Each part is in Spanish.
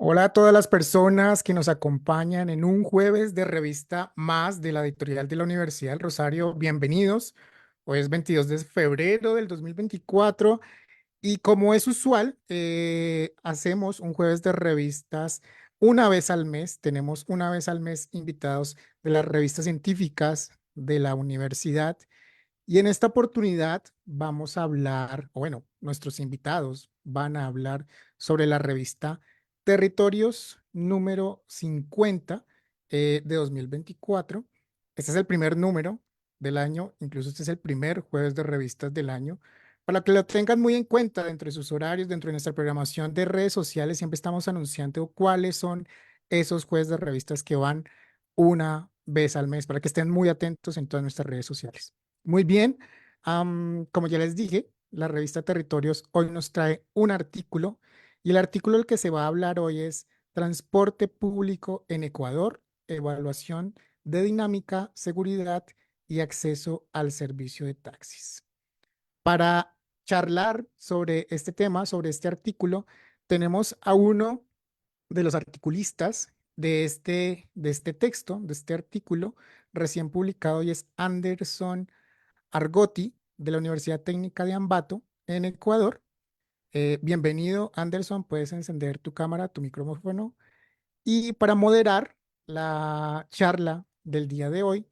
Hola a todas las personas que nos acompañan en un jueves de revista más de la editorial de la Universidad del Rosario. Bienvenidos. Hoy es 22 de febrero del 2024 y como es usual, hacemos un jueves de revistas una vez al mes. Tenemos una vez al mes invitados de las revistas científicas de la universidad y en esta oportunidad vamos a hablar, o bueno, nuestros invitados van a hablar sobre la revista Territorios número 50 de 2024. Este es el primer número del año, incluso este es el primer jueves de revistas del año. Para que lo tengan muy en cuenta dentro de sus horarios, dentro de nuestra programación de redes sociales, siempre estamos anunciando cuáles son esos jueves de revistas que van una vez al mes, para que estén muy atentos en todas nuestras redes sociales. Muy bien, como ya les dije, la revista Territorios hoy nos trae un artículo y el artículo del que se va a hablar hoy es Transporte público en Ecuador, evaluación de dinámica, seguridad y acceso al servicio de taxis. Para charlar sobre este tema, sobre este artículo, tenemos a uno de los articulistas de este texto, de este artículo recién publicado y es Anderson Argotti de la Universidad Técnica de Ambato en Ecuador. Bienvenido, Anderson. Puedes encender tu cámara, tu micrófono. Y para moderar la charla del día de hoy,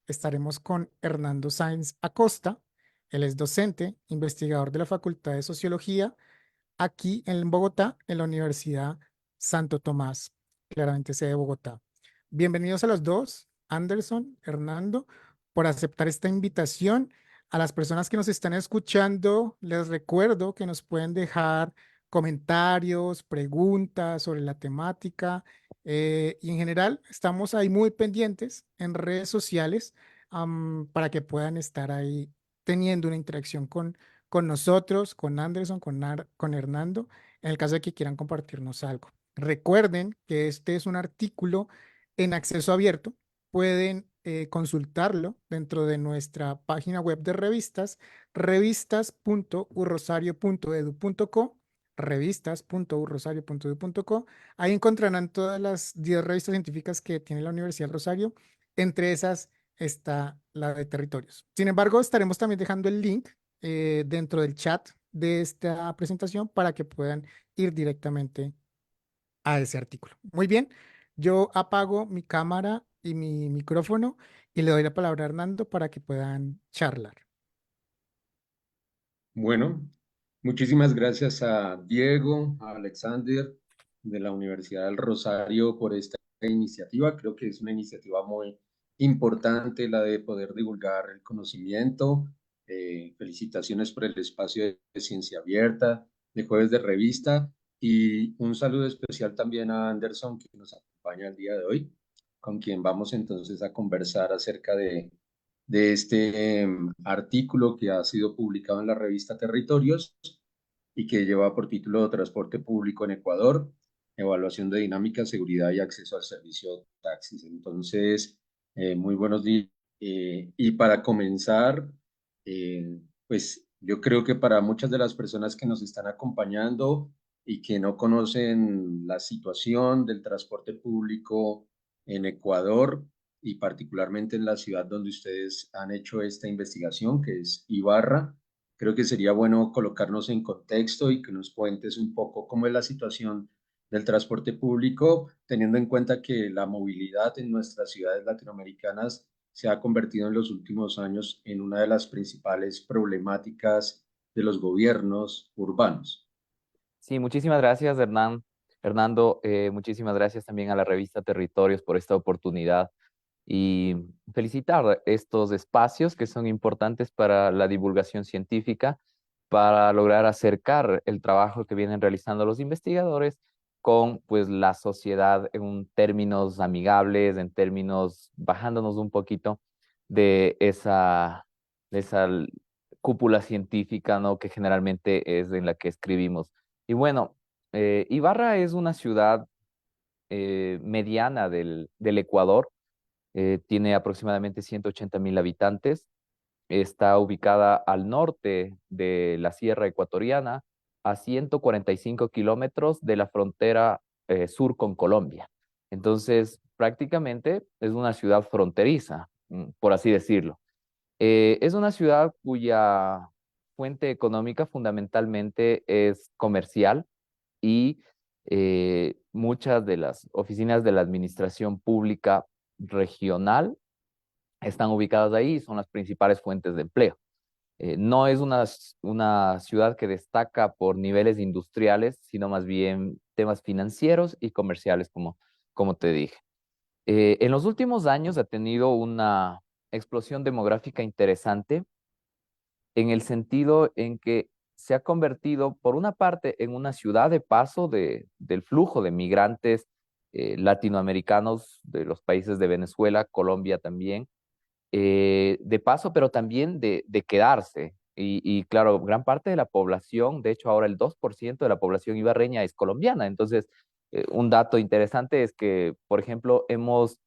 estaremos con Hernando Sáenz Acosta. Él es docente, investigador de la Facultad de Sociología aquí en Bogotá, en la Universidad Santo Tomás, claramente sede de Bogotá. Bienvenidos a los dos, Anderson, Hernando, por aceptar esta invitación. A las personas que nos están escuchando, les recuerdo que nos pueden dejar comentarios, preguntas sobre la temática y en general estamos ahí muy pendientes en redes sociales para que puedan estar ahí teniendo una interacción con nosotros, con Anderson, con Hernando, en el caso de que quieran compartirnos algo. Recuerden que este es un artículo en acceso abierto. Pueden consultarlo dentro de nuestra página web de revistas, revistas.urrosario.edu.co, revistas.urrosario.edu.co. Ahí encontrarán todas las 10 revistas científicas que tiene la Universidad del Rosario. Entre esas está la de territorios. Sin embargo, estaremos también dejando el link dentro del chat de esta presentación para que puedan ir directamente a ese artículo. Muy bien, yo apago mi cámara y mi micrófono y le doy la palabra a Hernando para que puedan charlar. Bueno, muchísimas gracias a Diego, a Alexander de la Universidad del Rosario por esta iniciativa. Creo que es una iniciativa muy importante la de poder divulgar el conocimiento. Felicitaciones por el espacio de Ciencia Abierta, de Jueves de Revista y un saludo especial también a Anderson que nos acompaña el día de hoy, con quien vamos entonces a conversar acerca de este artículo que ha sido publicado en la revista Territorios y que lleva por título Transporte Público en Ecuador, Evaluación de Dinámica, Seguridad y Acceso al Servicio de Taxis. Entonces, muy buenos días. Y para comenzar, pues yo creo que para muchas de las personas que nos están acompañando, y que no conocen la situación del transporte público en Ecuador y particularmente en la ciudad donde ustedes han hecho esta investigación, que es Ibarra. Creo que sería bueno colocarnos en contexto y que nos cuentes un poco cómo es la situación del transporte público, teniendo en cuenta que la movilidad en nuestras ciudades latinoamericanas se ha convertido en los últimos años en una de las principales problemáticas de los gobiernos urbanos. Sí, muchísimas gracias, Hernando, muchísimas gracias también a la revista Territorios por esta oportunidad y felicitar estos espacios que son importantes para la divulgación científica, para lograr acercar el trabajo que vienen realizando los investigadores con pues la sociedad en términos amigables, en términos bajándonos un poquito de esa cúpula científica, ¿no? Que generalmente es en la que escribimos. Y bueno, Ibarra es una ciudad mediana del Ecuador, tiene aproximadamente 180.000 habitantes, está ubicada al norte de la Sierra Ecuatoriana, a 145 kilómetros de la frontera sur con Colombia. Entonces, prácticamente es una ciudad fronteriza, por así decirlo. Es una ciudad cuya fuente económica fundamentalmente es comercial y muchas de las oficinas de la administración pública regional están ubicadas ahí y son las principales fuentes de empleo. No es una ciudad que destaca por niveles industriales, sino más bien temas financieros y comerciales, como te dije. En los últimos años ha tenido una explosión demográfica interesante en el sentido en que se ha convertido, por una parte, en una ciudad de paso del flujo de migrantes latinoamericanos de los países de Venezuela, Colombia también, de paso, pero también de quedarse. Y claro, gran parte de la población, de hecho ahora el 2% de la población ibarreña es colombiana. Entonces, un dato interesante es que, por ejemplo, hemos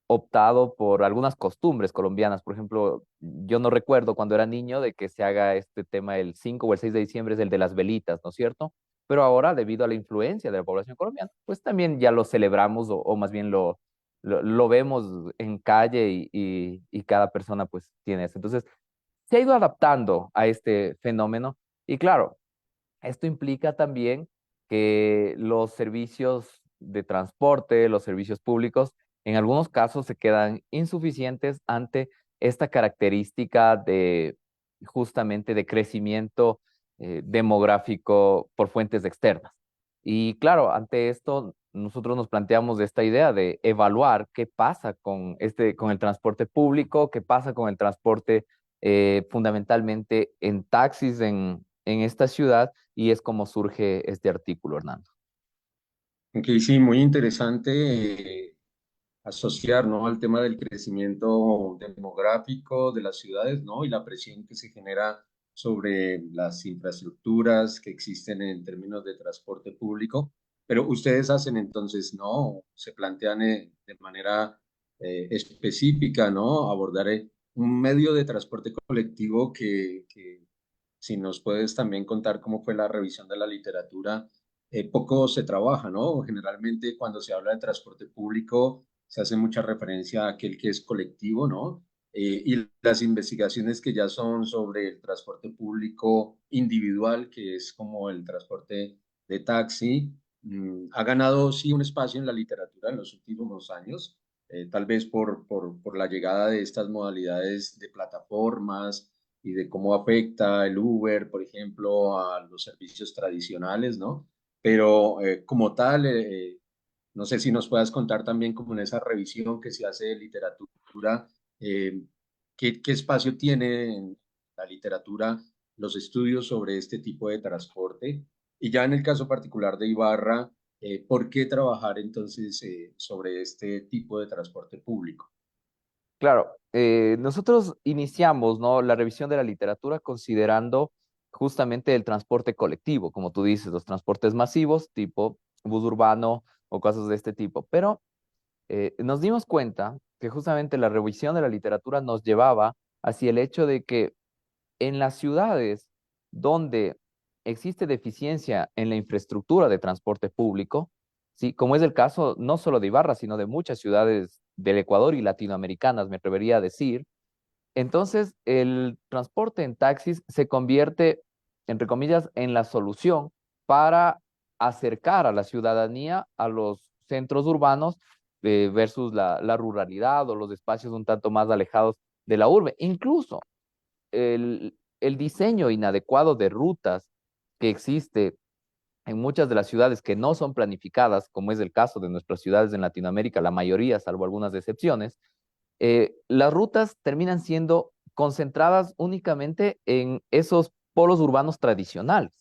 optado por algunas costumbres colombianas. Por ejemplo, yo no recuerdo cuando era niño de que se haga este tema el 5 o el 6 de diciembre, es el de las velitas, ¿no es cierto? Pero ahora, debido a la influencia de la población colombiana, pues también ya lo celebramos o más bien lo vemos en calle y cada persona pues tiene eso. Entonces, se ha ido adaptando a este fenómeno y claro, esto implica también que los servicios de transporte, los servicios públicos, en algunos casos se quedan insuficientes ante esta característica de justamente de crecimiento demográfico por fuentes externas. Y claro, ante esto nosotros nos planteamos esta idea de evaluar qué pasa con el transporte público, qué pasa con el transporte fundamentalmente en taxis en esta ciudad y es como surge este artículo, Hernando. Ok, sí, muy interesante asociar, ¿no? Al tema del crecimiento demográfico de las ciudades, ¿no? Y la presión que se genera sobre las infraestructuras que existen en términos de transporte público. Pero ustedes hacen entonces, ¿no? Se plantean de manera específica, ¿no? Abordar un medio de transporte colectivo que si nos puedes también contar cómo fue la revisión de la literatura, poco se trabaja, ¿no? Generalmente cuando se habla de transporte público se hace mucha referencia a aquel que es colectivo, ¿no? Y las investigaciones que ya son sobre el transporte público individual, que es como el transporte de taxi, ha ganado sí un espacio en la literatura en los últimos años, tal vez por la llegada de estas modalidades de plataformas y de cómo afecta el Uber, por ejemplo, a los servicios tradicionales, ¿no? Pero como tal, no sé si nos puedas contar también como en esa revisión que se hace de literatura, eh, qué espacio tiene en la literatura los estudios sobre este tipo de transporte. Y ya en el caso particular de Ibarra, ¿por qué trabajar entonces sobre este tipo de transporte público? Claro, nosotros iniciamos, ¿no? La revisión de la literatura considerando justamente el transporte colectivo, como tú dices, los transportes masivos, tipo bus urbano o cosas de este tipo. Pero nos dimos cuenta que justamente la revisión de la literatura nos llevaba hacia el hecho de que en las ciudades donde existe deficiencia en la infraestructura de transporte público, ¿sí? Como es el caso no solo de Ibarra, sino de muchas ciudades del Ecuador y latinoamericanas, me atrevería a decir. Entonces, el transporte en taxis se convierte, entre comillas, en la solución para acercar a la ciudadanía a los centros urbanos versus la ruralidad o los espacios un tanto más alejados de la urbe. Incluso el diseño inadecuado de rutas que existe en muchas de las ciudades que no son planificadas, como es el caso de nuestras ciudades en Latinoamérica, la mayoría, salvo algunas excepciones, las rutas terminan siendo concentradas únicamente en esos polos urbanos tradicionales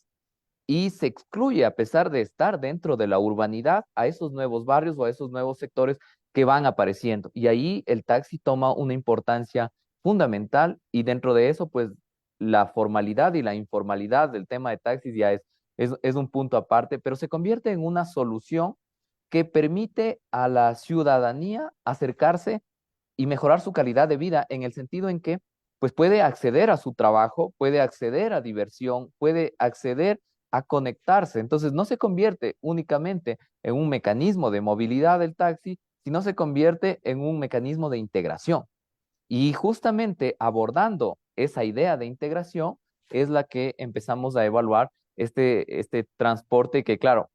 y se excluye, a pesar de estar dentro de la urbanidad, a esos nuevos barrios o a esos nuevos sectores que van apareciendo. Y ahí el taxi toma una importancia fundamental y dentro de eso, pues la formalidad y la informalidad del tema de taxis ya es un punto aparte, pero se convierte en una solución que permite a la ciudadanía acercarse y mejorar su calidad de vida en el sentido en que pues puede acceder a su trabajo, puede acceder a diversión, puede acceder a conectarse. Entonces no se convierte únicamente en un mecanismo de movilidad del taxi, sino se convierte en un mecanismo de integración. Y justamente abordando esa idea de integración es la que empezamos a evaluar este transporte que, claro,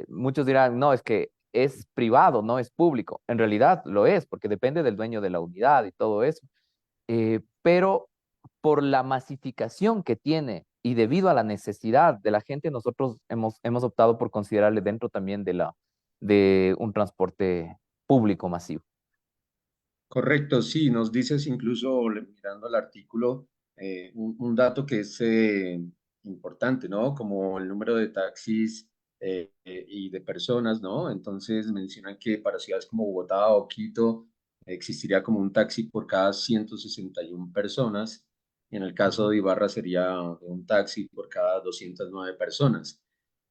muchos dirán, no, es que es privado, no es público. En realidad lo es, porque depende del dueño de la unidad y todo eso. Pero por la masificación que tiene y debido a la necesidad de la gente, nosotros hemos optado por considerarle dentro también de un transporte público masivo. Correcto, sí, nos dices incluso mirando el artículo un dato que es importante, ¿no? Como el número de taxis y de personas, ¿no? Entonces mencionan que para ciudades como Bogotá o Quito existiría como un taxi por cada 161 personas. Y en el caso Ujú. de Ibarra sería un taxi por cada 209 personas.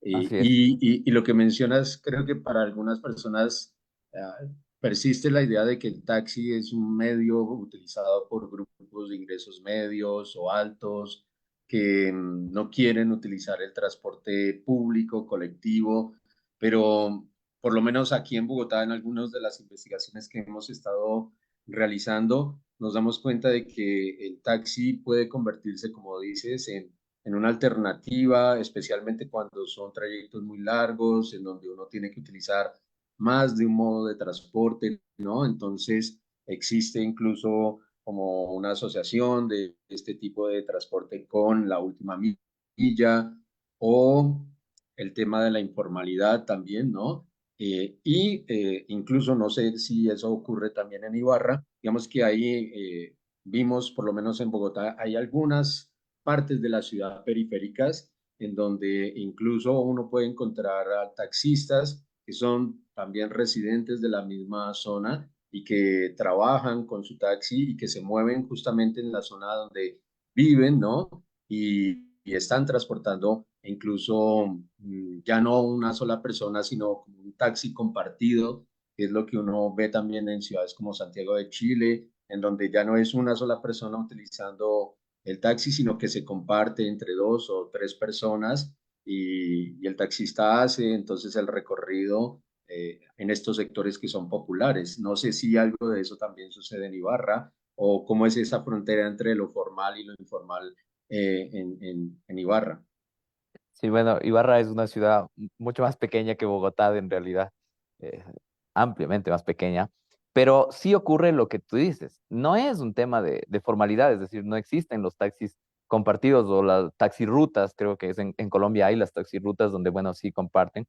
Así es. Y lo que mencionas, creo que para algunas personas ah, persiste la idea de que el taxi es un medio utilizado por grupos de ingresos medios o altos que no quieren utilizar el transporte público, colectivo, pero por lo menos aquí en Bogotá, en algunas de las investigaciones que hemos estado realizando, nos damos cuenta de que el taxi puede convertirse, como dices, en una alternativa, especialmente cuando son trayectos muy largos, en donde uno tiene que utilizar más de un modo de transporte, ¿no? Entonces existe incluso como una asociación de este tipo de transporte con la última milla o el tema de la informalidad también, ¿no? Incluso no sé si eso ocurre también en Ibarra, digamos que ahí vimos, por lo menos en Bogotá, hay algunas partes de la ciudad periféricas en donde incluso uno puede encontrar a taxistas que son también residentes de la misma zona y que trabajan con su taxi y que se mueven justamente en la zona donde viven, ¿no? Y están transportando incluso ya no una sola persona, sino como un taxi compartido, que es lo que uno ve también en ciudades como Santiago de Chile, en donde ya no es una sola persona utilizando el taxi, sino que se comparte entre dos o tres personas y el taxista hace entonces el recorrido en estos sectores que son populares. No sé si algo de eso también sucede en Ibarra o cómo es esa frontera entre lo formal y lo informal en Ibarra. Sí, bueno, Ibarra es una ciudad mucho más pequeña que Bogotá en realidad, eh, ampliamente más pequeña, pero sí ocurre lo que tú dices. No es un tema de formalidad, es decir, no existen los taxis compartidos o las taxirrutas, creo que es en Colombia hay las taxirrutas donde, bueno, sí comparten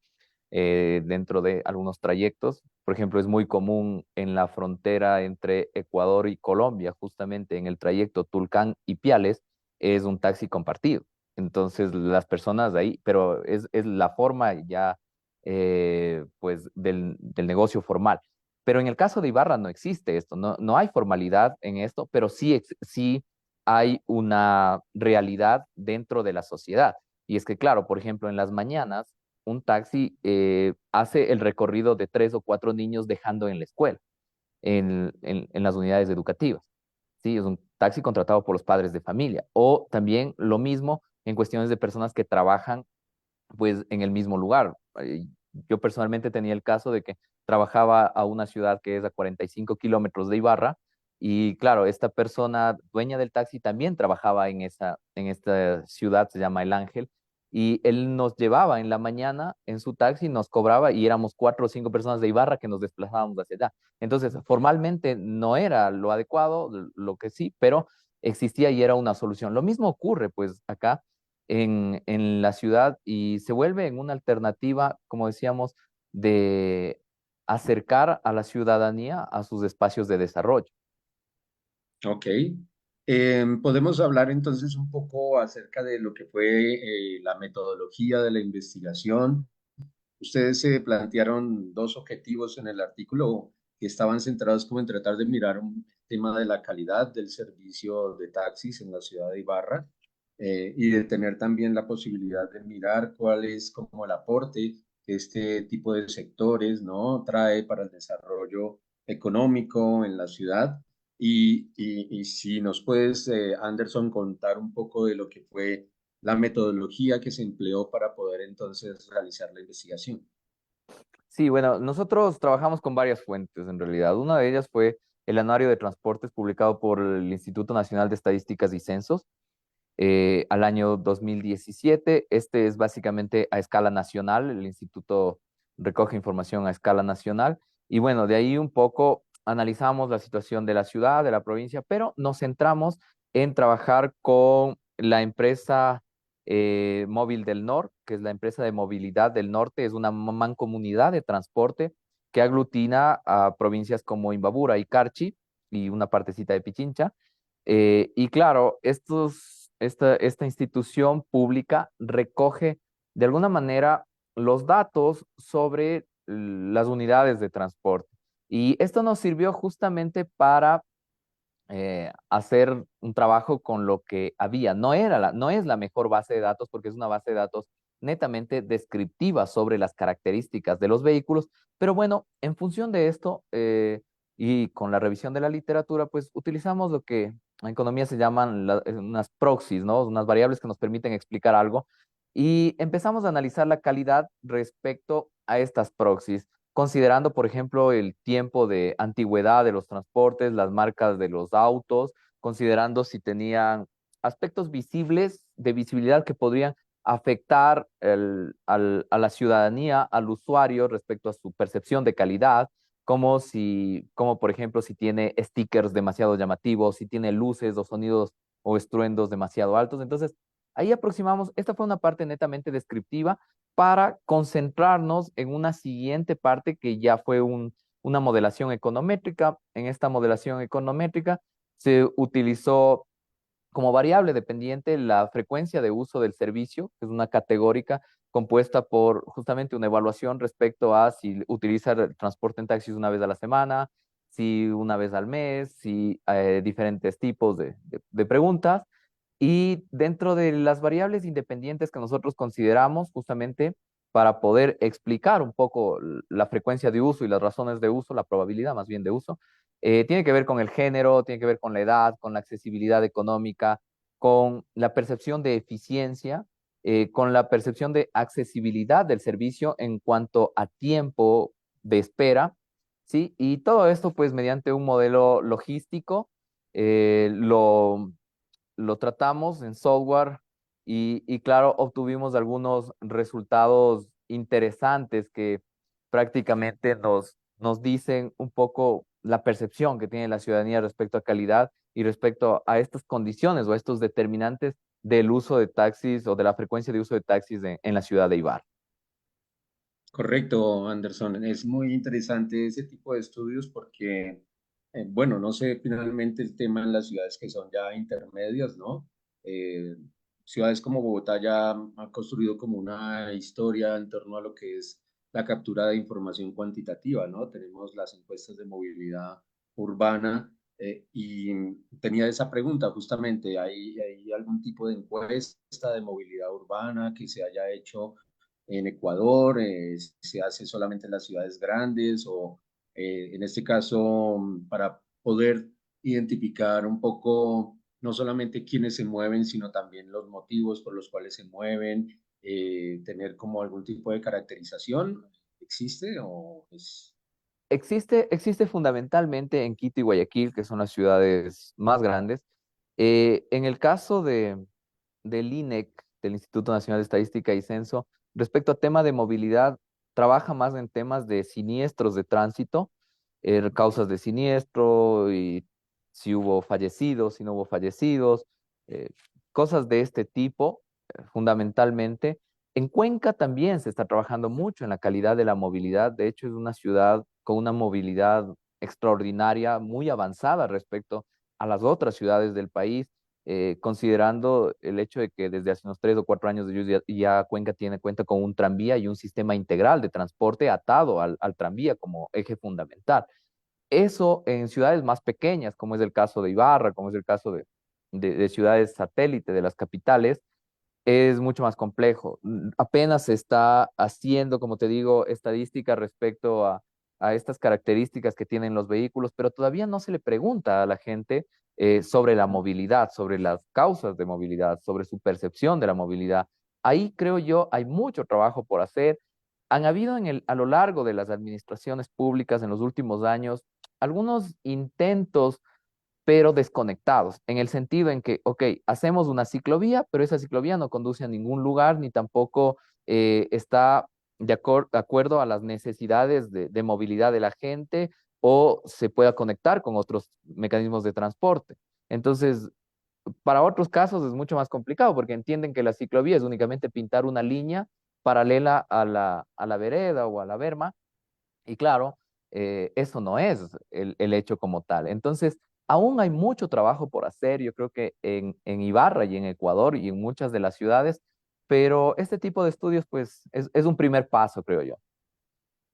dentro de algunos trayectos. Por ejemplo, es muy común en la frontera entre Ecuador y Colombia, justamente en el trayecto Tulcán y Piales, es un taxi compartido. Entonces, las personas de ahí, pero es la forma ya, pues, del negocio formal. Pero en el caso de Ibarra no existe esto, no hay formalidad en esto, pero sí hay una realidad dentro de la sociedad. Y es que, claro, por ejemplo, en las mañanas, un taxi hace el recorrido de 3 o 4 niños dejando en la escuela, en las unidades educativas. Sí, es un taxi contratado por los padres de familia. O también lo mismo en cuestiones de personas que trabajan pues en el mismo lugar. Yo personalmente tenía el caso de que trabajaba a una ciudad que es a 45 kilómetros de Ibarra y claro, esta persona dueña del taxi también trabajaba en esta ciudad, se llama El Ángel, y él nos llevaba en la mañana en su taxi, nos cobraba y éramos 4 o 5 personas de Ibarra que nos desplazábamos hacia allá. Entonces, formalmente no era lo adecuado, lo que sí, pero existía y era una solución. Lo mismo ocurre pues acá en la ciudad y se vuelve en una alternativa, como decíamos, de acercar a la ciudadanía a sus espacios de desarrollo. Ok. Podemos hablar entonces un poco acerca de lo que fue la metodología de la investigación. Ustedes se plantearon dos objetivos en el artículo que estaban centrados como en tratar de mirar un tema de la calidad del servicio de taxis en la ciudad de Ibarra y de tener también la posibilidad de mirar cuál es como el aporte que este tipo de sectores, ¿no?, trae para el desarrollo económico en la ciudad. Y si nos puedes, Anderson, contar un poco de lo que fue la metodología que se empleó para poder entonces realizar la investigación. Sí, bueno, nosotros trabajamos con varias fuentes en realidad. Una de ellas fue el Anuario de Transportes publicado por el Instituto Nacional de Estadísticas y Censos al año 2017. Este es básicamente a escala nacional, el instituto recoge información a escala nacional y bueno, de ahí un poco analizamos la situación de la ciudad, de la provincia, pero nos centramos en trabajar con la empresa Móvil del Norte, que es la empresa de movilidad del norte, es una mancomunidad de transporte que aglutina a provincias como Imbabura y Carchi y una partecita de Pichincha. Y claro, esta institución pública recoge de alguna manera los datos sobre las unidades de transporte. Y esto nos sirvió justamente para hacer un trabajo con lo que había. No es la mejor base de datos porque es una base de datos netamente descriptiva sobre las características de los vehículos, pero bueno, en función de esto y con la revisión de la literatura, pues utilizamos lo que en economía se llaman unas proxies, ¿no? Unas variables que nos permiten explicar algo y empezamos a analizar la calidad respecto a estas proxies considerando, por ejemplo, el tiempo de antigüedad de los transportes, las marcas de los autos, considerando si tenían aspectos visibles, de visibilidad que podrían afectar a la ciudadanía, al usuario respecto a su percepción de calidad, como por ejemplo si tiene stickers demasiado llamativos, si tiene luces o sonidos o estruendos demasiado altos. Entonces, ahí aproximamos, esta fue una parte netamente descriptiva para concentrarnos en una siguiente parte que ya fue una modelación econométrica. En esta modelación econométrica se utilizó como variable dependiente la frecuencia de uso del servicio, que es una categórica compuesta por justamente una evaluación respecto a si utiliza el transporte en taxis una vez a la semana, si una vez al mes, si diferentes tipos de preguntas. Y dentro de las variables independientes que nosotros consideramos justamente para poder explicar un poco la frecuencia de uso y las razones de uso, la probabilidad más bien de uso, tiene que ver con el género, tiene que ver con la edad, con la accesibilidad económica, con la percepción de eficiencia, con la percepción de accesibilidad del servicio en cuanto a tiempo de espera, ¿sí? Y todo esto pues mediante un modelo logístico, eh, lo lo tratamos en software y claro, obtuvimos algunos resultados interesantes que prácticamente nos dicen un poco la percepción que tiene la ciudadanía respecto a calidad y respecto a estas condiciones o a estos determinantes del uso de taxis o de la frecuencia de uso de taxis en la ciudad de Ibar. Correcto, Anderson. Es muy interesante ese tipo de estudios porque, bueno, no sé finalmente el tema en las ciudades que son ya intermedias, ¿no? Eh, Ciudades como Bogotá ya han construido como una historia en torno a lo que es la captura de información cuantitativa, ¿no? Tenemos las encuestas de movilidad urbana y tenía esa pregunta justamente, ¿hay algún tipo de encuesta de movilidad urbana que se haya hecho en Ecuador? ¿Se hace solamente en las ciudades grandes o en este caso para poder identificar un poco no solamente quiénes se mueven, sino también los motivos por los cuales se mueven, tener como algún tipo de caracterización? ¿Existe o es? Existe fundamentalmente en Quito y Guayaquil, que son las ciudades más grandes. En el caso del INEC, del Instituto Nacional de Estadística y Censo, respecto a tema de movilidad, trabaja más en temas de siniestros de tránsito, causas de siniestro y si hubo fallecidos, si no hubo fallecidos, eh, cosas de este tipo, fundamentalmente. En Cuenca también se está trabajando mucho en la calidad de la movilidad. De hecho, es una ciudad con una movilidad extraordinaria, muy avanzada respecto a las otras ciudades del país, considerando el hecho de que desde hace unos 3 o 4 años ya Cuenca cuenta con un tranvía y un sistema integral de transporte atado al tranvía como eje fundamental. Eso en ciudades más pequeñas, como es el caso de Ibarra, como es el caso de ciudades satélite de las capitales, es mucho más complejo. Apenas se está haciendo, como te digo, estadística respecto a estas características que tienen los vehículos, pero todavía no se le pregunta a la gente sobre la movilidad, sobre las causas de movilidad, sobre su percepción de la movilidad. Ahí creo yo hay mucho trabajo por hacer. Han habido a lo largo de las administraciones públicas en los últimos años algunos intentos pero desconectados, en el sentido en que, ok, hacemos una ciclovía, pero esa ciclovía no conduce a ningún lugar, ni tampoco está de acuerdo a las necesidades de movilidad de la gente o se pueda conectar con otros mecanismos de transporte. Entonces, para otros casos es mucho más complicado porque entienden que la ciclovía es únicamente pintar una línea paralela a la vereda o a la berma y claro, eso no es el hecho como tal. Entonces, aún hay mucho trabajo por hacer, yo creo que en Ibarra y en Ecuador y en muchas de las ciudades, pero este tipo de estudios, pues, es un primer paso, creo yo.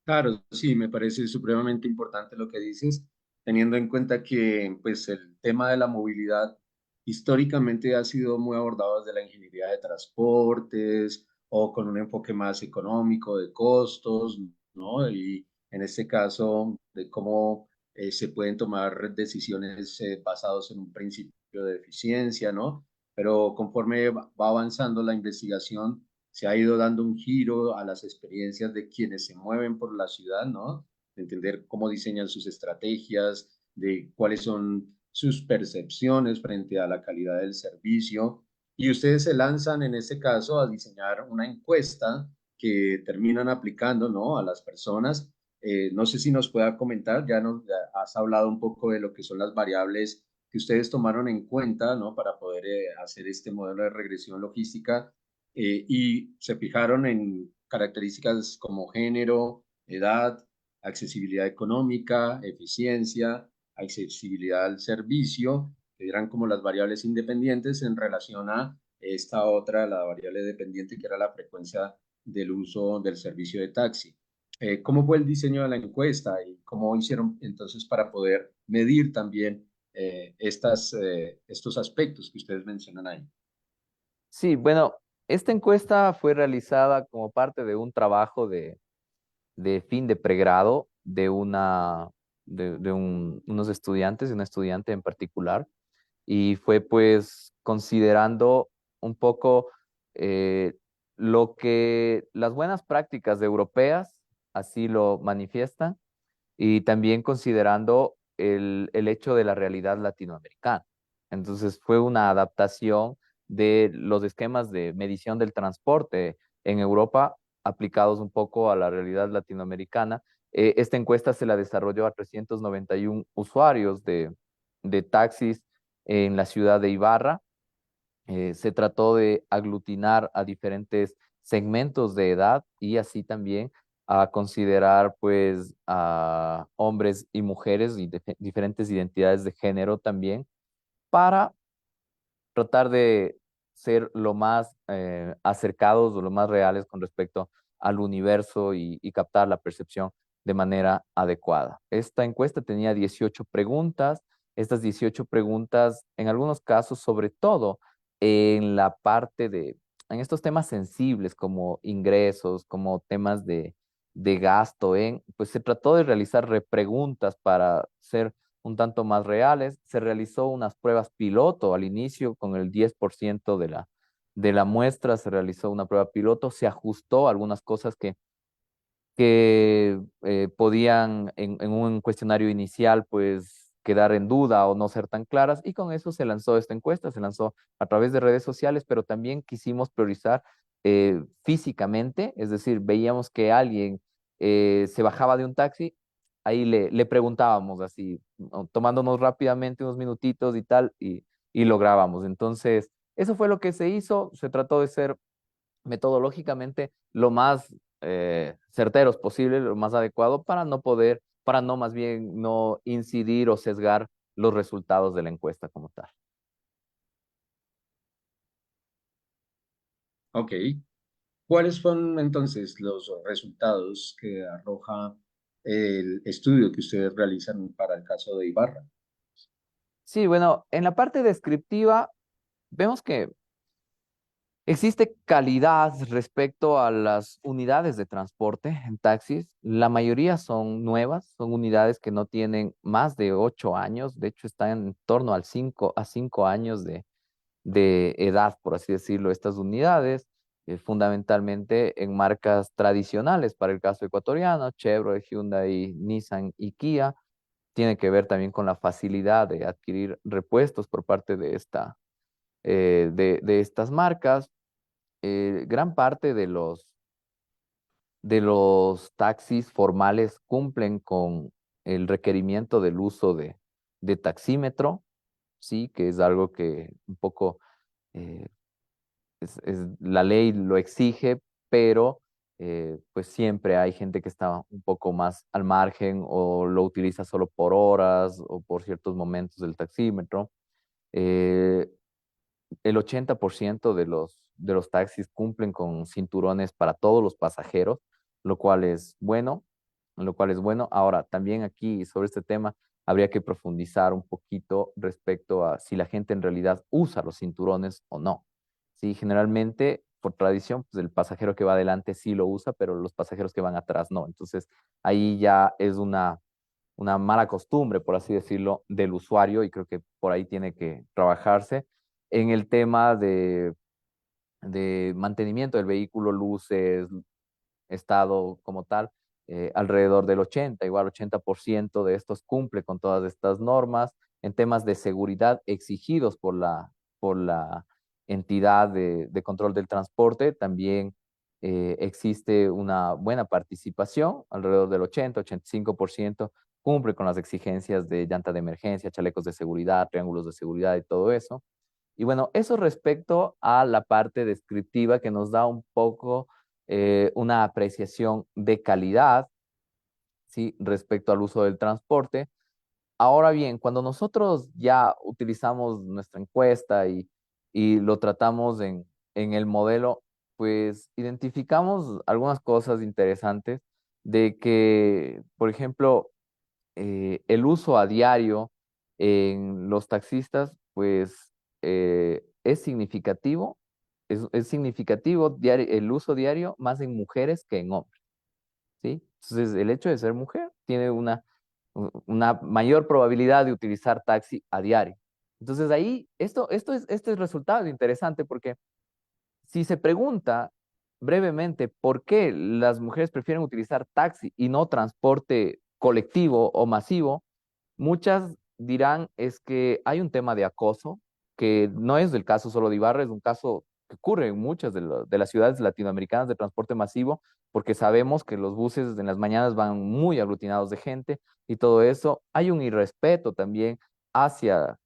Claro, sí, me parece supremamente importante lo que dices, teniendo en cuenta que pues el tema de la movilidad históricamente ha sido muy abordado desde la ingeniería de transportes o con un enfoque más económico de costos, ¿no? Y en este caso de cómo se pueden tomar decisiones basados en un principio de eficiencia, ¿no? Pero conforme va avanzando la investigación, se ha ido dando un giro a las experiencias de quienes se mueven por la ciudad, ¿no? De entender cómo diseñan sus estrategias, de cuáles son sus percepciones frente a la calidad del servicio. Y ustedes se lanzan en este caso a diseñar una encuesta que terminan aplicando, ¿no? A las personas. No sé si nos pueda comentar, ya has hablado un poco de lo que son las variables que ustedes tomaron en cuenta, ¿no? Para poder hacer este modelo de regresión logística y se fijaron en características como género, edad, accesibilidad económica, eficiencia, accesibilidad al servicio, que eran como las variables independientes en relación a esta otra, la variable dependiente, que era la frecuencia del uso del servicio de taxi. ¿Cómo fue el diseño de la encuesta y cómo hicieron entonces para poder medir también estos aspectos que ustedes mencionan ahí? Sí, bueno, esta encuesta fue realizada como parte de un trabajo de fin de pregrado de unos estudiantes, de una estudiante en particular, y fue pues considerando un poco eh, lo que las buenas prácticas europeas así lo manifiestan y también considerando el hecho de la realidad latinoamericana. Entonces fue una adaptación de los esquemas de medición del transporte en Europa aplicados un poco a la realidad latinoamericana. Esta encuesta se la desarrolló a 391 usuarios de taxis en la ciudad de Ibarra. Se trató de aglutinar a diferentes segmentos de edad y así también a considerar pues a hombres y mujeres y diferentes identidades de género también para tratar de ser lo más acercados o lo más reales con respecto al universo y captar la percepción de manera adecuada. Esta encuesta tenía 18 preguntas. Estas 18 preguntas, en algunos casos, sobre todo en la parte en estos temas sensibles como ingresos, como temas de gasto, pues se trató de realizar repreguntas para ser un tanto más reales. Se realizó unas pruebas piloto al inicio con el 10% de la muestra, se realizó una prueba piloto, se ajustó algunas cosas que podían en un cuestionario inicial pues quedar en duda o no ser tan claras y con eso se lanzó esta encuesta, se lanzó a través de redes sociales, pero también quisimos priorizar físicamente, es decir, veíamos que alguien se bajaba de un taxi, ahí le preguntábamos así, ¿no? Tomándonos rápidamente unos minutitos y tal, y lo grabamos. Entonces, eso fue lo que se hizo, se trató de ser metodológicamente lo más certeros posible, lo más adecuado para no más bien no incidir o sesgar los resultados de la encuesta como tal. Ok. ¿Cuáles son entonces los resultados que arroja el estudio que ustedes realizan para el caso de Ibarra? Sí, bueno, en la parte descriptiva vemos que existe calidad respecto a las unidades de transporte en taxis. La mayoría son nuevas, son unidades que no tienen más de 8 años, de hecho están en torno al 5 años de edad, por así decirlo, estas unidades, fundamentalmente en marcas tradicionales para el caso ecuatoriano, Chevrolet, Hyundai, Nissan y Kia. Tiene que ver también con la facilidad de adquirir repuestos por parte de estas marcas. Gran parte de los taxis formales cumplen con el requerimiento del uso de taxímetro, sí, que es algo que un poco eh, la ley lo exige, pero pues siempre hay gente que está un poco más al margen o lo utiliza solo por horas o por ciertos momentos del taxímetro. Eh, el 80% de los taxis cumplen con cinturones para todos los pasajeros, lo cual es bueno, lo cual es bueno. Ahora, también aquí sobre este tema habría que profundizar un poquito respecto a si la gente en realidad usa los cinturones o no. Sí, generalmente, por tradición, pues el pasajero que va adelante sí lo usa, pero los pasajeros que van atrás no. Entonces, ahí ya es una mala costumbre, por así decirlo, del usuario y creo que por ahí tiene que trabajarse en el tema de mantenimiento del vehículo, luces, estado como tal, alrededor del 80, igual 80% de estos cumple con todas estas normas. En temas de seguridad exigidos por la entidad de control del transporte, también existe una buena participación, alrededor del 80-85% cumple con las exigencias de llanta de emergencia, chalecos de seguridad, triángulos de seguridad y todo eso. Y bueno, eso respecto a la parte descriptiva que nos da un poco una apreciación de calidad, ¿sí? Respecto al uso del transporte. Ahora bien, cuando nosotros ya utilizamos nuestra encuesta y lo tratamos en el modelo, pues identificamos algunas cosas interesantes de que, por ejemplo, el uso a diario en los taxistas, pues es significativo, es significativo el uso diario más en mujeres que en hombres, ¿sí? Entonces, el hecho de ser mujer tiene una mayor probabilidad de utilizar taxi a diario. Entonces, ahí, este resultado es interesante porque si se pregunta brevemente por qué las mujeres prefieren utilizar taxi y no transporte colectivo o masivo, muchas dirán es que hay un tema de acoso, que no es el caso solo de Ibarra, es un caso que ocurre en muchas de las ciudades latinoamericanas de transporte masivo, porque sabemos que los buses en las mañanas van muy aglutinados de gente y todo eso. Hay un irrespeto también hacia,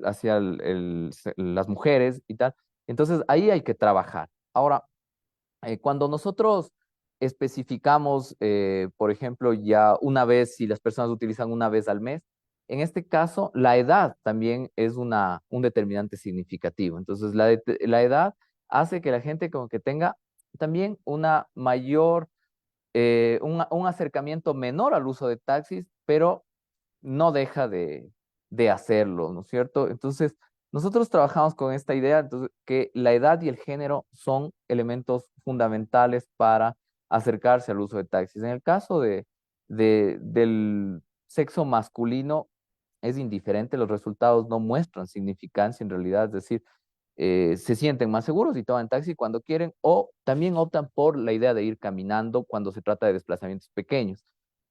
hacia las mujeres y tal. Entonces ahí hay que trabajar. Ahora, cuando nosotros especificamos, por ejemplo, ya una vez, si las personas utilizan una vez al mes, en este caso, la edad también es un determinante significativo. Entonces, la edad hace que la gente como que tenga también una mayor, un acercamiento menor al uso de taxis, pero no deja de hacerlo, ¿no es cierto? Entonces, nosotros trabajamos con esta idea, entonces, que la edad y el género son elementos fundamentales para acercarse al uso de taxis. En el caso del sexo masculino, es indiferente, los resultados no muestran significancia en realidad, es decir, se sienten más seguros y toman taxi cuando quieren o también optan por la idea de ir caminando cuando se trata de desplazamientos pequeños.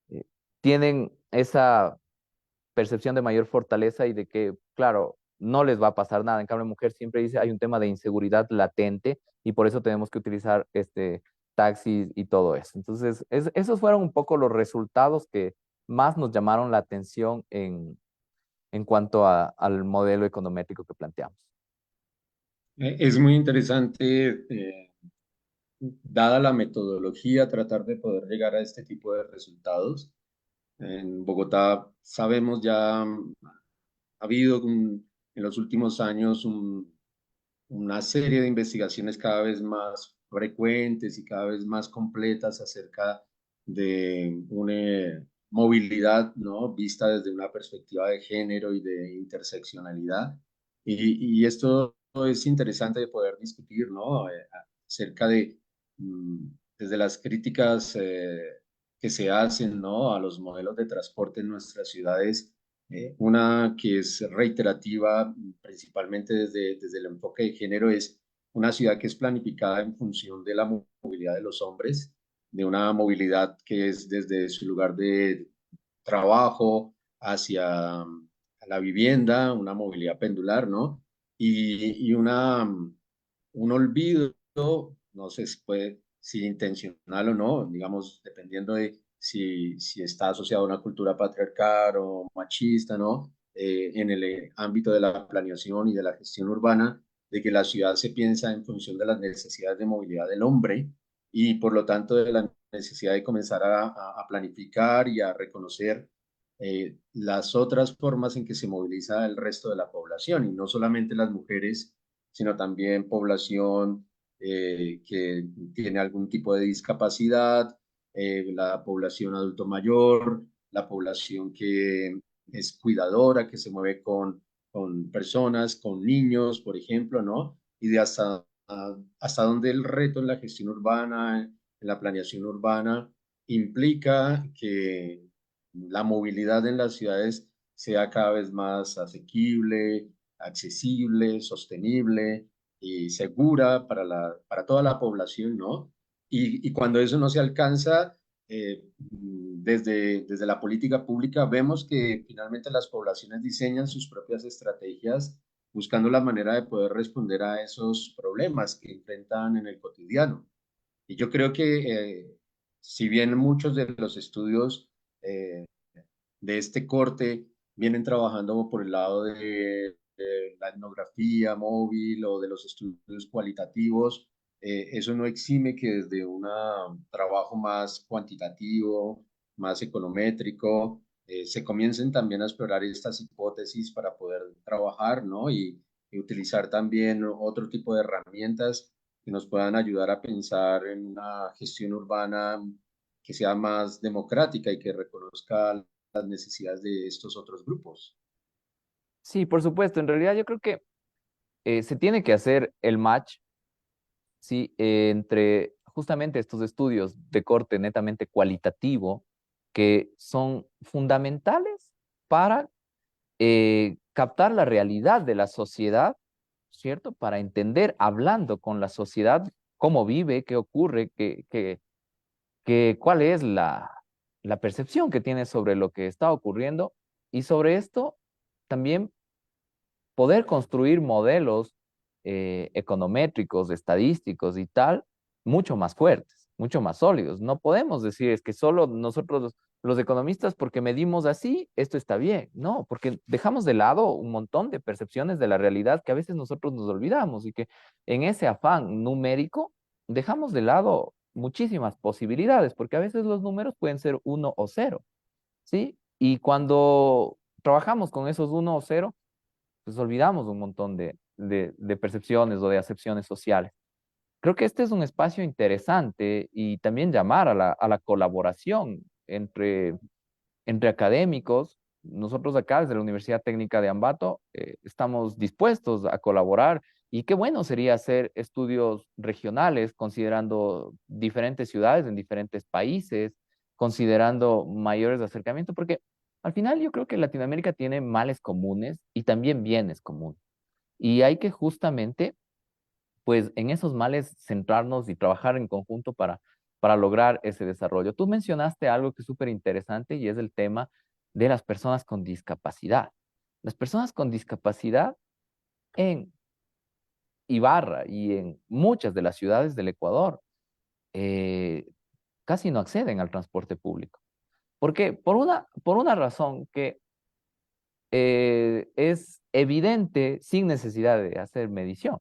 Eh, Tienen esa percepción de mayor fortaleza y de que, claro, no les va a pasar nada. En cambio, la mujer siempre dice, hay un tema de inseguridad latente y por eso tenemos que utilizar taxis y todo eso. Entonces, esos fueron un poco los resultados que más nos llamaron la atención en cuanto al modelo econométrico que planteamos. Es muy interesante, dada la metodología, tratar de poder llegar a este tipo de resultados. En Bogotá sabemos ya, ha habido en los últimos años una serie de investigaciones cada vez más frecuentes y cada vez más completas acerca de una movilidad, ¿no? Vista desde una perspectiva de género y de interseccionalidad. Y esto es interesante de poder discutir, ¿no? Acerca de, mm, desde las críticas que se hacen, ¿no? A los modelos de transporte en nuestras ciudades, una que es reiterativa, principalmente desde el enfoque de género, es una ciudad que es planificada en función de la movilidad de los hombres, de una movilidad que es desde su lugar de trabajo hacia la vivienda, una movilidad pendular, ¿no? Y un olvido, no sé si puede, si intencional o no, digamos, dependiendo de si está asociado a una cultura patriarcal o machista, ¿no? En el ámbito de la planeación y de la gestión urbana, de que la ciudad se piensa en función de las necesidades de movilidad del hombre y por lo tanto de la necesidad de comenzar a planificar y a reconocer las otras formas en que se moviliza el resto de la población y no solamente las mujeres, sino también población que tiene algún tipo de discapacidad, la población adulto mayor, la población que es cuidadora, que se mueve con personas, con niños, por ejemplo, ¿no? Y de hasta dónde el reto en la gestión urbana, en la planeación urbana, implica que la movilidad en las ciudades sea cada vez más asequible, accesible, sostenible y segura para toda la población, ¿no? Y cuando eso no se alcanza, desde la política pública vemos que finalmente las poblaciones diseñan sus propias estrategias buscando la manera de poder responder a esos problemas que enfrentan en el cotidiano. Y yo creo que si bien muchos de los estudios eh, de este corte vienen trabajando por el lado de la etnografía móvil o de los estudios cualitativos, eso no exime que desde un trabajo más cuantitativo, más econométrico, se comiencen también a explorar estas hipótesis para poder trabajar, ¿no? Y utilizar también otro tipo de herramientas que nos puedan ayudar a pensar en una gestión urbana que sea más democrática y que reconozca las necesidades de estos otros grupos. Sí, por supuesto, en realidad yo creo que se tiene que hacer el match, ¿sí? Entre justamente estos estudios de corte netamente cualitativo que son fundamentales para captar la realidad de la sociedad, ¿cierto? Para entender, hablando con la sociedad, cómo vive, qué ocurre, cuál es la percepción que tiene sobre lo que está ocurriendo y sobre esto también poder construir modelos econométricos, estadísticos y tal, mucho más fuertes, mucho más sólidos. No podemos decir es que solo nosotros los economistas, porque medimos así, esto está bien. No, porque dejamos de lado un montón de percepciones de la realidad que a veces nosotros nos olvidamos y que en ese afán numérico dejamos de lado muchísimas posibilidades, porque a veces los números pueden ser uno o cero, ¿sí? Y cuando trabajamos con esos uno o cero, pues olvidamos un montón de percepciones o de acepciones sociales. Creo que este es un espacio interesante y también llamar a la colaboración entre académicos. Nosotros acá desde la Universidad Técnica de Ambato estamos dispuestos a colaborar y qué bueno sería hacer estudios regionales considerando diferentes ciudades en diferentes países, considerando mayores acercamientos, porque Al final yo creo que Latinoamérica tiene males comunes y también bienes comunes. Y hay que justamente, pues, en esos males centrarnos y trabajar en conjunto para lograr ese desarrollo. Tú mencionaste algo que es súper interesante y es el tema de las personas con discapacidad. Las personas con discapacidad en Ibarra y en muchas de las ciudades del Ecuador eh, casi no acceden al transporte público. ¿Por qué? Por una razón que es evidente sin necesidad de hacer medición.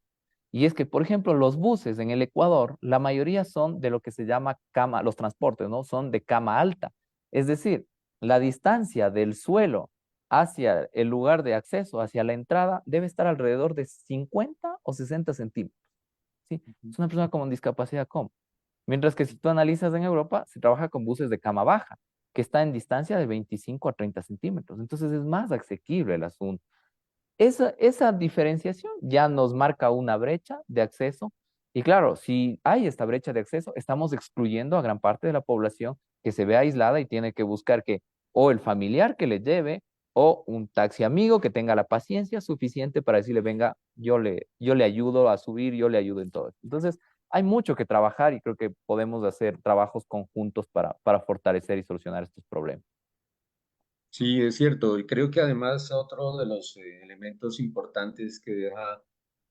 Y es que, por ejemplo, los buses en el Ecuador, la mayoría son de lo que se llama cama, los transportes, ¿no? Son de cama alta. Es decir, la distancia del suelo hacia el lugar de acceso, hacia la entrada, debe estar alrededor de 50 o 60 centímetros. ¿Sí? Es una persona con discapacidad común. Mientras que si tú analizas en Europa, se trabaja con buses de cama baja, que está en distancia de 25 a 30 centímetros. Entonces es más asequible el asunto. Esa diferenciación ya nos marca una brecha de acceso. Y claro, si hay esta brecha de acceso, estamos excluyendo a gran parte de la población que se ve aislada y tiene que buscar que o el familiar que le lleve o un taxi amigo que tenga la paciencia suficiente para decirle, venga, yo le ayudo a subir, yo le ayudo en todo. Entonces, hay mucho que trabajar y creo que podemos hacer trabajos conjuntos para fortalecer y solucionar estos problemas. Sí, es cierto. Y creo que además otro de los elementos importantes que deja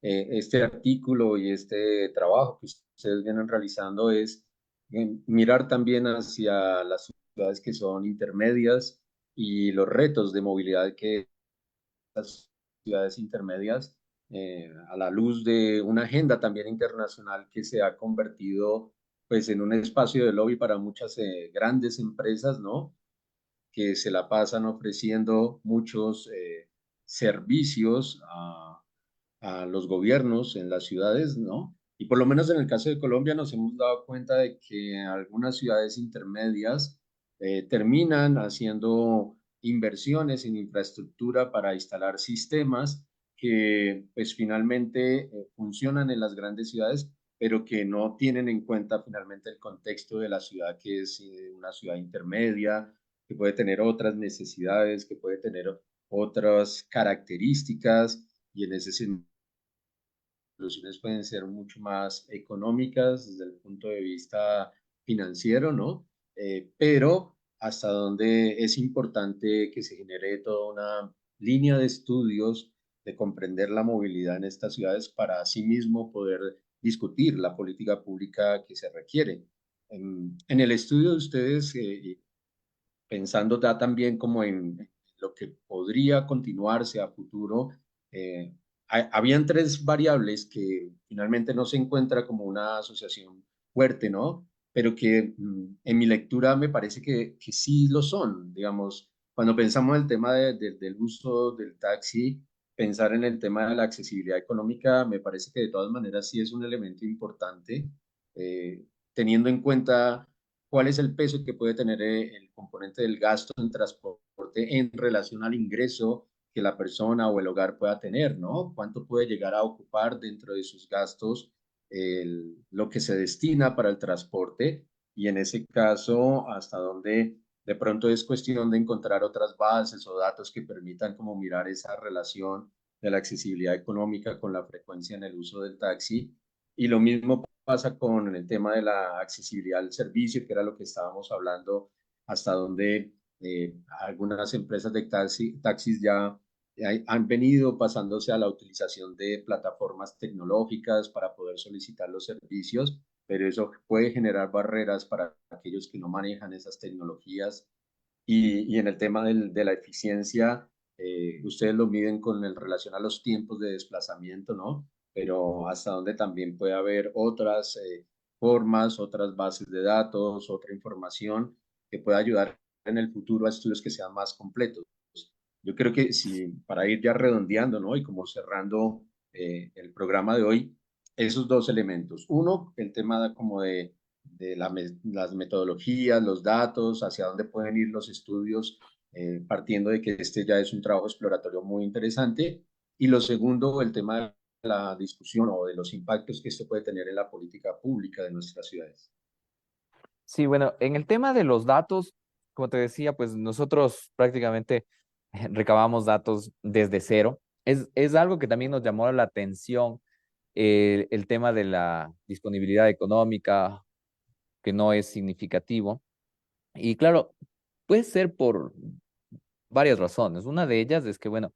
este artículo y este trabajo que ustedes vienen realizando es mirar también hacia las ciudades que son intermedias y los retos de movilidad que las ciudades intermedias, a la luz de una agenda también internacional que se ha convertido pues en un espacio de lobby para muchas grandes empresas, ¿no? Que se la pasan ofreciendo muchos servicios a los gobiernos en las ciudades, ¿no? Y por lo menos en el caso de Colombia nos hemos dado cuenta de que algunas ciudades intermedias terminan haciendo inversiones en infraestructura para instalar sistemas que pues finalmente funcionan en las grandes ciudades, pero que no tienen en cuenta finalmente el contexto de la ciudad, que es una ciudad intermedia, que puede tener otras necesidades, que puede tener otras características, y en ese sentido soluciones pueden ser mucho más económicas desde el punto de vista financiero, ¿no? Pero hasta donde es importante que se genere toda una línea de estudios de comprender la movilidad en estas ciudades para asimismo poder discutir la política pública que se requiere. En el estudio de ustedes, pensando ya también como en lo que podría continuarse a futuro, habían tres variables que finalmente no se encuentra como una asociación fuerte, ¿no? Pero que en mi lectura me parece que sí lo son. Digamos, cuando pensamos en el tema del uso del taxi, pensar en el tema de la accesibilidad económica, me parece que de todas maneras sí es un elemento importante, teniendo en cuenta cuál es el peso que puede tener el componente del gasto en transporte en relación al ingreso que la persona o el hogar pueda tener, ¿no? ¿Cuánto puede llegar a ocupar dentro de sus gastos lo que se destina para el transporte? Y en ese caso, hasta dónde de pronto es cuestión de encontrar otras bases o datos que permitan como mirar esa relación de la accesibilidad económica con la frecuencia en el uso del taxi. Y lo mismo pasa con el tema de la accesibilidad al servicio, que era lo que estábamos hablando, hasta donde algunas empresas de taxis ya han venido pasándose a la utilización de plataformas tecnológicas para poder solicitar los servicios, pero eso puede generar barreras para aquellos que no manejan esas tecnologías. Y en el tema de la eficiencia, ustedes lo miden con el relación a los tiempos de desplazamiento, ¿no? Pero hasta donde también puede haber otras formas, otras bases de datos, otra información que pueda ayudar en el futuro a estudios que sean más completos. Yo creo que si para ir ya redondeando, ¿no? Y como cerrando el programa de hoy, esos dos elementos. Uno, el tema como de las metodologías, los datos, hacia dónde pueden ir los estudios, partiendo de que este ya es un trabajo exploratorio muy interesante. Y lo segundo, el tema de la discusión o de los impactos que esto puede tener en la política pública de nuestras ciudades. Sí, bueno, en el tema de los datos, como te decía, pues nosotros prácticamente recabamos datos desde cero. Es algo que también nos llamó la atención, el tema de la disponibilidad económica, que no es significativo. Y claro, puede ser por varias razones. Una de ellas es que, bueno,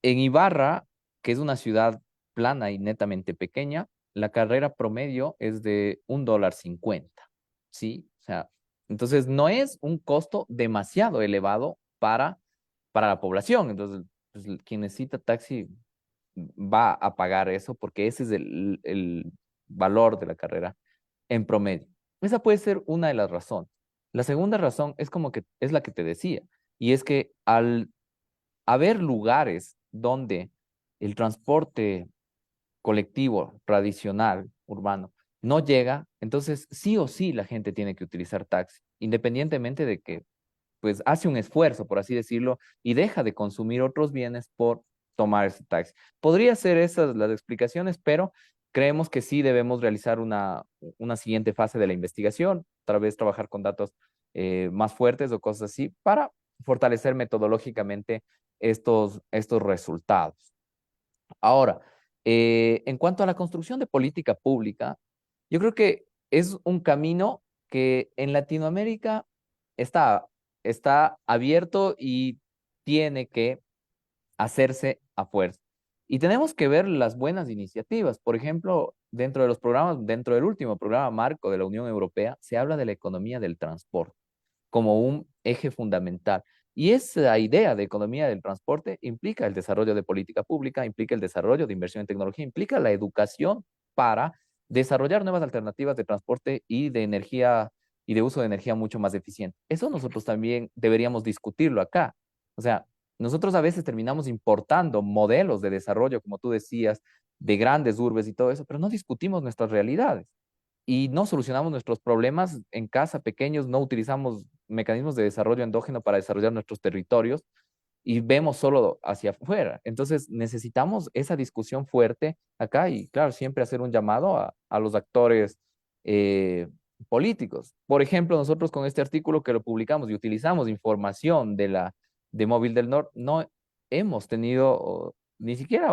en Ibarra, que es una ciudad plana y netamente pequeña, la carrera promedio es de $1.50, ¿sí? O sea, entonces no es un costo demasiado elevado para la población. Entonces, pues, quien necesita taxi va a pagar eso porque ese es el valor de la carrera en promedio. Esa puede ser una de las razones. La segunda razón es como que es la que te decía, y es que al haber lugares donde el transporte colectivo tradicional urbano no llega, entonces sí o sí la gente tiene que utilizar taxi, independientemente de que pues hace un esfuerzo, por así decirlo, y deja de consumir otros bienes por tomar ese taxi. Podría ser esas las explicaciones, pero creemos que sí debemos realizar una siguiente fase de la investigación, tal vez trabajar con datos más fuertes o cosas así, para fortalecer metodológicamente estos resultados. Ahora, en cuanto a la construcción de política pública, yo creo que es un camino que en Latinoamérica está, está abierto y tiene que hacerse a fuerza. Y tenemos que ver las buenas iniciativas. Por ejemplo, dentro de los programas, dentro del último programa marco de la Unión Europea, se habla de la economía del transporte como un eje fundamental. Y esa idea de economía del transporte implica el desarrollo de política pública, implica el desarrollo de inversión en tecnología, implica la educación para desarrollar nuevas alternativas de transporte y de energía y de uso de energía mucho más eficiente. Eso nosotros también deberíamos discutirlo acá. O sea, nosotros a veces terminamos importando modelos de desarrollo, como tú decías, de grandes urbes y todo eso, pero no discutimos nuestras realidades y no solucionamos nuestros problemas en casa pequeños, no utilizamos mecanismos de desarrollo endógeno para desarrollar nuestros territorios y vemos solo hacia afuera. Entonces necesitamos esa discusión fuerte acá y claro, siempre hacer un llamado a los actores eh, políticos. Por ejemplo, nosotros con este artículo que lo publicamos y utilizamos información de Móvil del Norte, no hemos tenido ni siquiera,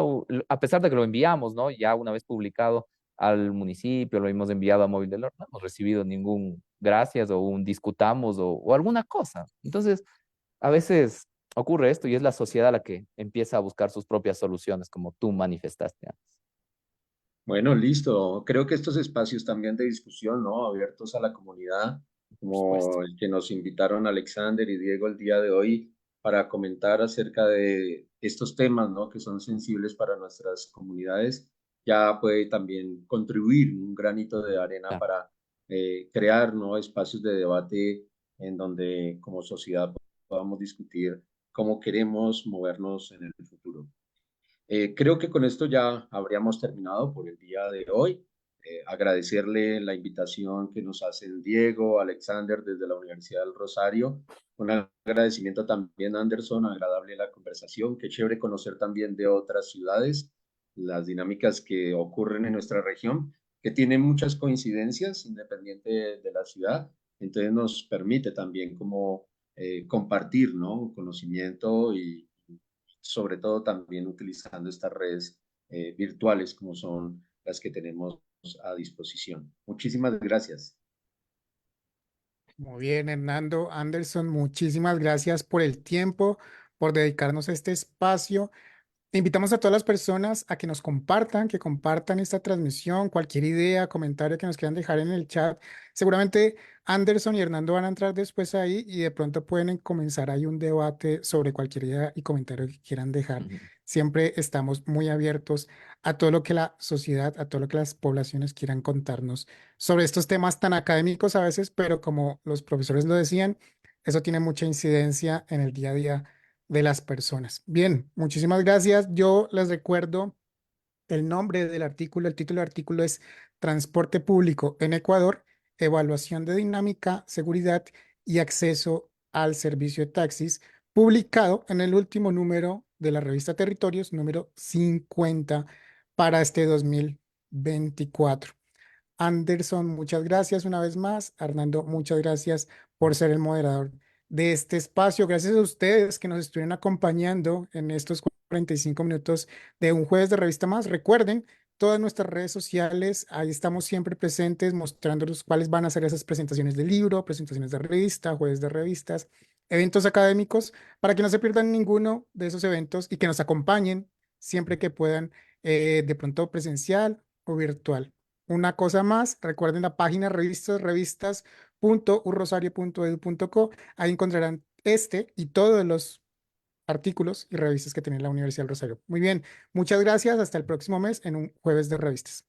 a pesar de que lo enviamos, ¿no? Ya una vez publicado al municipio, lo hemos enviado a Móvil del Norte, no hemos recibido ningún gracias o un discutamos o alguna cosa. Entonces, a veces ocurre esto y es la sociedad la que empieza a buscar sus propias soluciones, como tú manifestaste antes. Bueno, listo. Creo que estos espacios también de discusión, ¿no? Abiertos a la comunidad, Por supuesto. como el que nos invitaron Alexander y Diego el día de hoy para comentar acerca de estos temas, ¿no? Que son sensibles para nuestras comunidades, ya puede también contribuir un granito de arena Claro. para crear, ¿no? Espacios de debate en donde como sociedad podamos discutir cómo queremos movernos en el futuro. Creo que con esto ya habríamos terminado por el día de hoy. Agradecerle la invitación que nos hacen Diego, Alexander desde la Universidad del Rosario. Un agradecimiento también a Anderson, agradable la conversación. Qué chévere conocer también de otras ciudades, las dinámicas que ocurren en nuestra región, que tienen muchas coincidencias independiente de la ciudad. Entonces nos permite también como compartir, ¿no? Conocimiento y sobre todo también utilizando estas redes virtuales como son las que tenemos a disposición. Muchísimas gracias. Muy bien, Hernando Anderson, muchísimas gracias por el tiempo, por dedicarnos a este espacio. Invitamos a todas las personas a que nos compartan, que compartan esta transmisión, cualquier idea, comentario que nos quieran dejar en el chat. Seguramente Anderson y Hernando van a entrar después ahí y de pronto pueden comenzar ahí un debate sobre cualquier idea y comentario que quieran dejar. Ujú. Siempre estamos muy abiertos a todo lo que la sociedad, a todo lo que las poblaciones quieran contarnos sobre estos temas tan académicos a veces, pero como los profesores lo decían, eso tiene mucha incidencia en el día a día de las personas. Bien, muchísimas gracias. Yo les recuerdo el nombre del artículo, el título del artículo es Transporte público en Ecuador, evaluación de dinámica, seguridad y acceso al servicio de taxis, publicado en el último número de la revista Territorios, número 50 para este 2024. Anderson, muchas gracias una vez más. Arnando, muchas gracias por ser el moderador de este espacio. Gracias a ustedes que nos estuvieron acompañando en estos 45 minutos de un jueves de revista más. Recuerden, todas nuestras redes sociales, ahí estamos siempre presentes mostrándoles cuáles van a ser esas presentaciones de libro, presentaciones de revista, jueves de revistas, eventos académicos, para que no se pierdan ninguno de esos eventos y que nos acompañen siempre que puedan, de pronto presencial o virtual. Una cosa más, recuerden la página revistas.urrosario.edu.co. Ahí encontrarán este y todos los artículos y revistas que tiene la Universidad del Rosario. Muy bien, muchas gracias. Hasta el próximo mes en un jueves de revistas.